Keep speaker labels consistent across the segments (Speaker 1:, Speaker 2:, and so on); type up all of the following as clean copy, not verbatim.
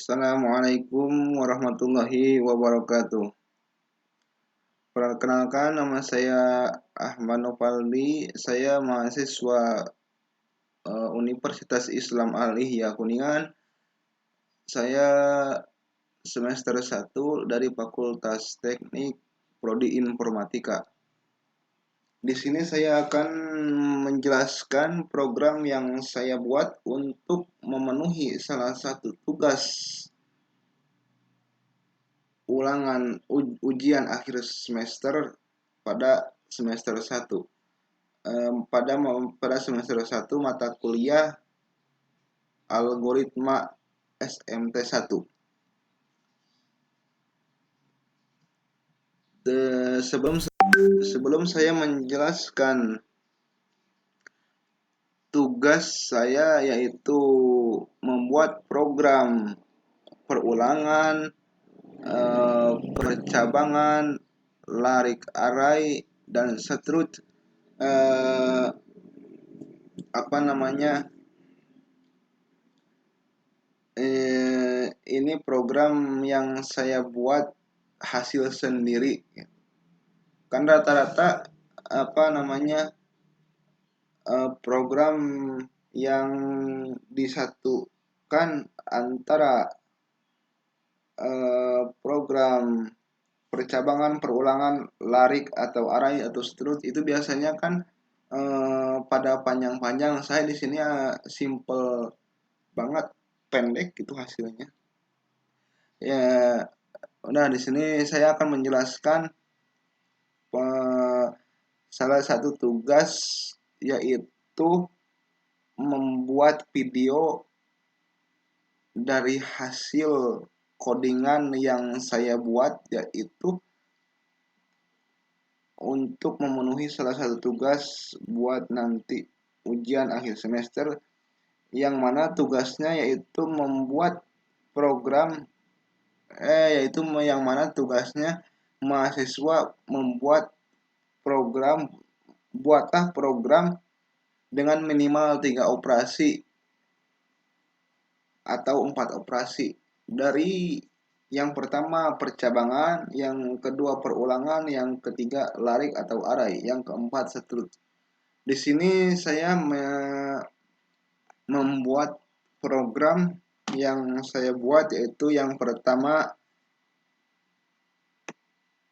Speaker 1: Assalamualaikum warahmatullahi wabarakatuh. Perkenalkan, nama saya Ahmad Nopaldi. Saya mahasiswa Universitas Islam Al-Ihya Kuningan. Saya semester 1 dari Fakultas Teknik Prodi Informatika. Di sini saya akan menjelaskan program yang saya buat untuk memenuhi salah satu tugas ulangan ujian akhir semester pada semester 1. Pada semester 1 mata kuliah algoritma SMT 1. Sebelum saya menjelaskan tugas saya, yaitu membuat program perulangan, percabangan, larik arai, dan seterusnya, ini program yang saya buat hasil sendiri. Kan rata-rata program yang disatukan antara program percabangan, perulangan, larik atau arai atau seterusnya itu biasanya kan pada panjang-panjang. Saya di sini simple banget, pendek itu hasilnya. Ya, udah di sini saya akan menjelaskan salah satu tugas, yaitu membuat video dari hasil codingan yang saya buat, yaitu untuk memenuhi salah satu tugas buat nanti ujian akhir semester, yang mana tugasnya yaitu membuat program yang mana tugasnya mahasiswa membuat buatlah program dengan minimal 3 operasi atau 4 operasi. Dari yang pertama percabangan, yang kedua perulangan, yang ketiga larik atau arai, yang keempat seterusnya. Di sini saya membuat program yang saya buat, yaitu yang pertama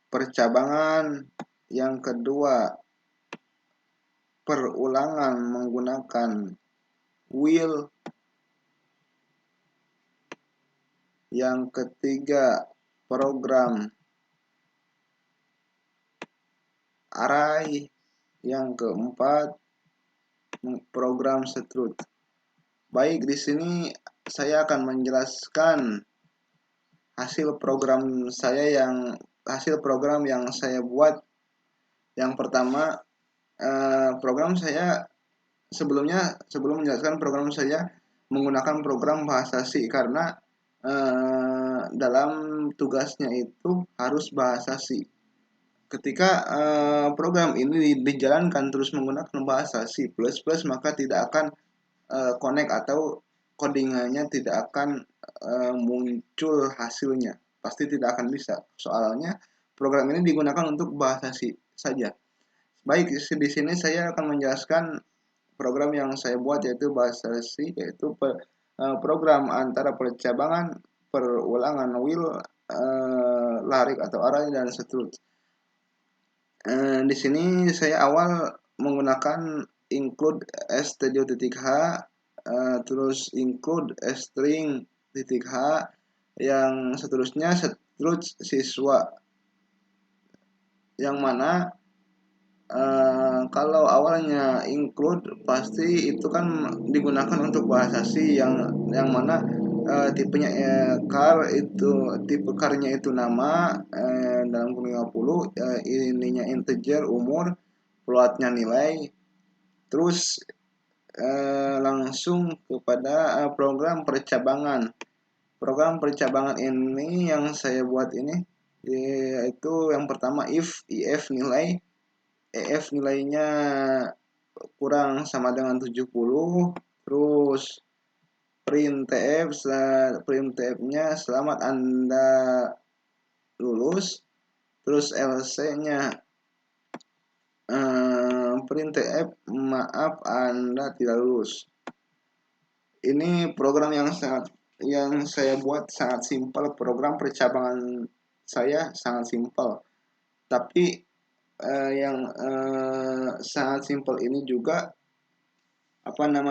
Speaker 1: percabangan, yang kedua perulangan menggunakan wheel, yang ketiga program array, yang keempat program seterusnya. Baik, di sini saya akan menjelaskan hasil program yang saya buat. Yang pertama, program saya sebelum menjelaskan program saya menggunakan program bahasa C, karena dalam tugasnya itu harus bahasa C. Ketika program ini dijalankan terus menggunakan bahasa C++, maka tidak akan connect atau codingannya tidak akan muncul hasilnya. Pasti tidak akan bisa. Soalnya program ini digunakan untuk bahasa C saja. Baik, di sini saya akan menjelaskan program yang saya buat, yaitu bahasa C, yaitu program antara percabangan, perulangan wheel, larik atau array, dan seterusnya. Di sini saya awal menggunakan include stdio.h, terus include string titik h, yang seterusnya siswa, yang mana kalau awalnya include pasti itu kan digunakan untuk bahasa C, yang mana tipenya char, itu tipe charnya itu nama, dalam kurung 50, ininya integer, umur, floatnya nilai. Terus langsung kepada program percabangan. Program percabangan ini yang saya buat ini, yaitu yang pertama if nilai, EF nilainya kurang sama dengan 70, terus printf-nya selamat Anda lulus. Terus LC-nya printf maaf Anda tidak lulus. Ini program yang saya buat sangat simpel. Program percabangan saya sangat simpel. Tapi yang sangat simpel ini juga akan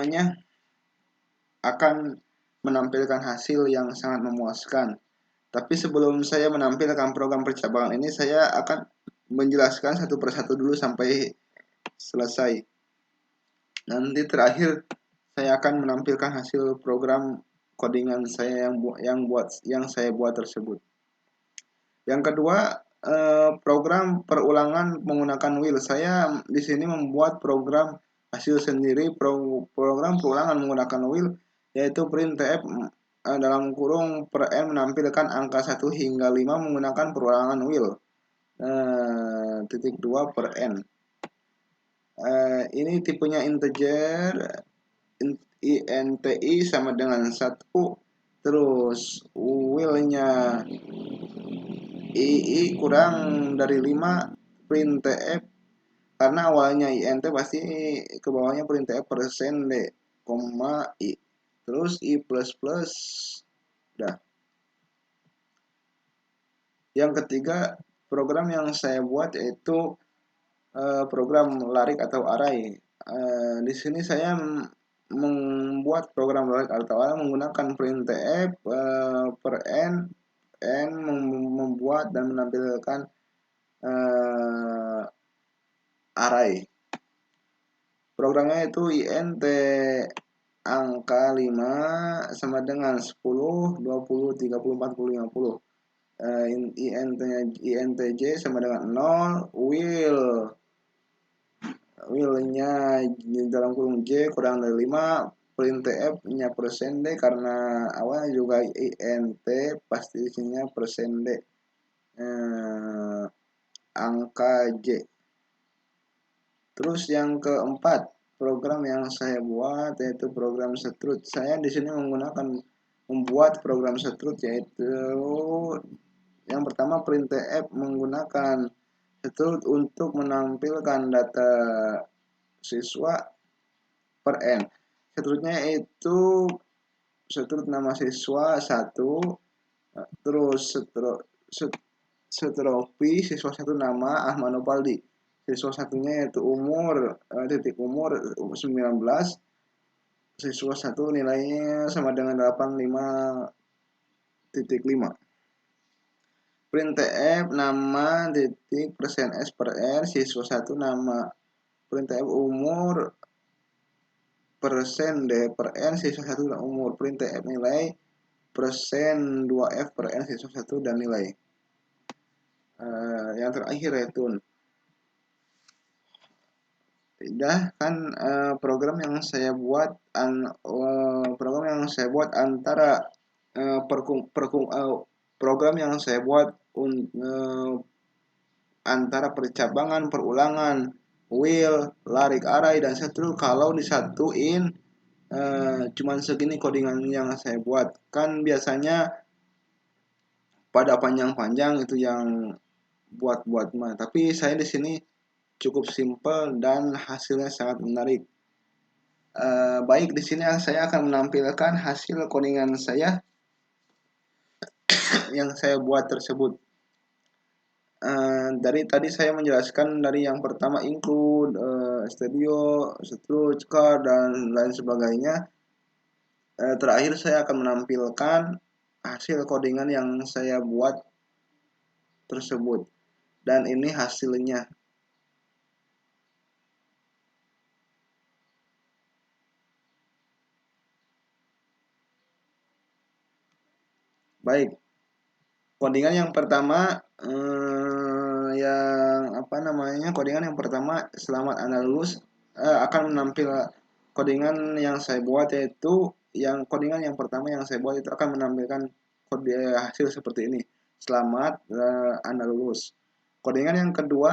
Speaker 1: menampilkan hasil yang sangat memuaskan. Tapi sebelum saya menampilkan program percabangan ini, saya akan menjelaskan satu persatu dulu sampai selesai. Nanti terakhir saya akan menampilkan hasil program codingan saya yang saya buat tersebut. Yang kedua, program perulangan menggunakan will. Saya di sini membuat program hasil sendiri, program perulangan menggunakan will, yaitu printf dalam kurung per n menampilkan angka 1 hingga 5 menggunakan perulangan will. Titik 2 per n. Ini tipenya integer, inti sama dengan 1, terus will-nya i kurang dari 5 printf, karena awalnya int pasti ke bawahnya printf persen d, koma i, terus i plus plus. Dah. Yang ketiga, program yang saya buat yaitu program larik atau array. Di sini saya membuat program larik atau array menggunakan printf per n membuat dan menampilkan array. Programnya itu int angka 5 sama dengan 10, 20, 30, 40, 50. Intj sama dengan 0, will-nya dalam kurung j kurang dari 5, printf-nya persen d, karena awalnya juga int pasti isinya persen d, angka j. Terus yang keempat, program yang saya buat yaitu program strut. Saya di sini membuat program strut, yaitu yang pertama printf menggunakan strut untuk menampilkan data siswa per n. Strutnya itu strut nama siswa 1, terus stropi siswa 1 nama Ahmad Nopaldi. Siswa satunya yaitu titik umur 19, siswa 1 nilainya sama dengan 85.5. Printf nama titik persen s per r, siswa 1 nama, printf umur persen d per n, siswa 1 dan umur, printf nilai persen 2f per n, siswa 1 dan nilai. Yang terakhir yaitu program yang saya buat antara program yang saya buat antara percabangan, perulangan, will, larik array dan seterusnya. Kalau disatuin cuman segini codingan yang saya buat. Kan biasanya pada panjang-panjang itu yang buat mah. Tapi saya di sini cukup simpel dan hasilnya sangat menarik. Baik, di sini saya akan menampilkan hasil codingan saya yang saya buat tersebut. Dari tadi saya menjelaskan dari yang pertama include, studio, strut, car, dan lain sebagainya. Terakhir saya akan menampilkan hasil codingan yang saya buat tersebut. Dan ini hasilnya. Baik, codingan yang pertama selamat Anda lulus, akan menampil codingan yang saya buat, yaitu codingan yang pertama yang saya buat itu akan menampilkan kode hasil seperti ini. Selamat Anda lulus. Codingan yang kedua,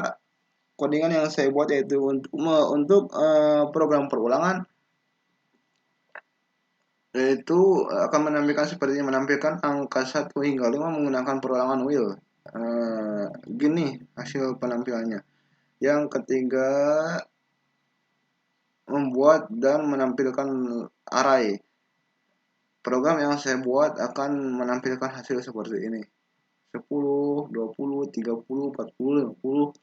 Speaker 1: codingan yang saya buat yaitu untuk program perulangan yaitu akan menampilkan angka 1 hingga 5 menggunakan perulangan wheel. Gini hasil penampilannya. Yang ketiga, membuat dan menampilkan array. Program yang saya buat akan menampilkan hasil seperti ini: 10, 20, 30, 40, 50.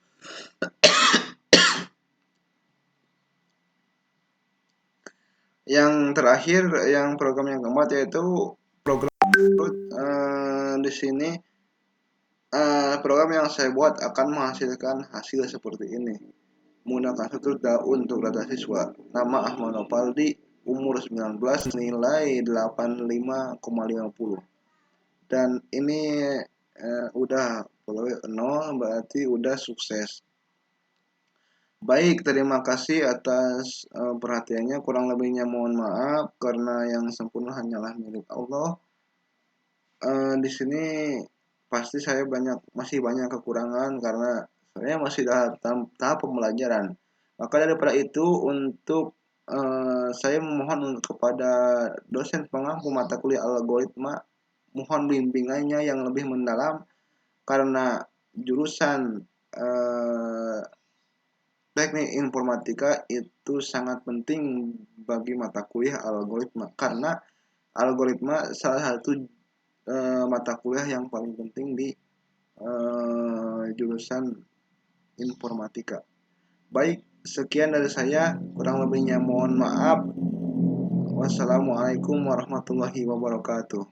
Speaker 1: Yang terakhir, yang program yang keempat, yaitu program di sini program yang saya buat akan menghasilkan hasil seperti ini menggunakan struktur daun untuk data siswa. Nama Ahmad Nopaldi, umur 19, nilai 85,50. Dan ini udah pegawai 0, berarti udah sukses. Baik, terima kasih atas perhatiannya. Kurang lebihnya mohon maaf, karena yang sempurna hanyalah milik Allah. Di sini pasti saya masih banyak kekurangan karena saya masih dalam tahap pembelajaran. Maka daripada itu, untuk saya memohon kepada dosen pengampu mata kuliah algoritma, mohon bimbingannya yang lebih mendalam, karena jurusan teknik informatika itu sangat penting bagi mata kuliah algoritma, karena algoritma salah satu mata kuliah yang paling penting di jurusan informatika. Baik, sekian dari saya, kurang lebihnya mohon maaf. Wassalamualaikum warahmatullahi wabarakatuh.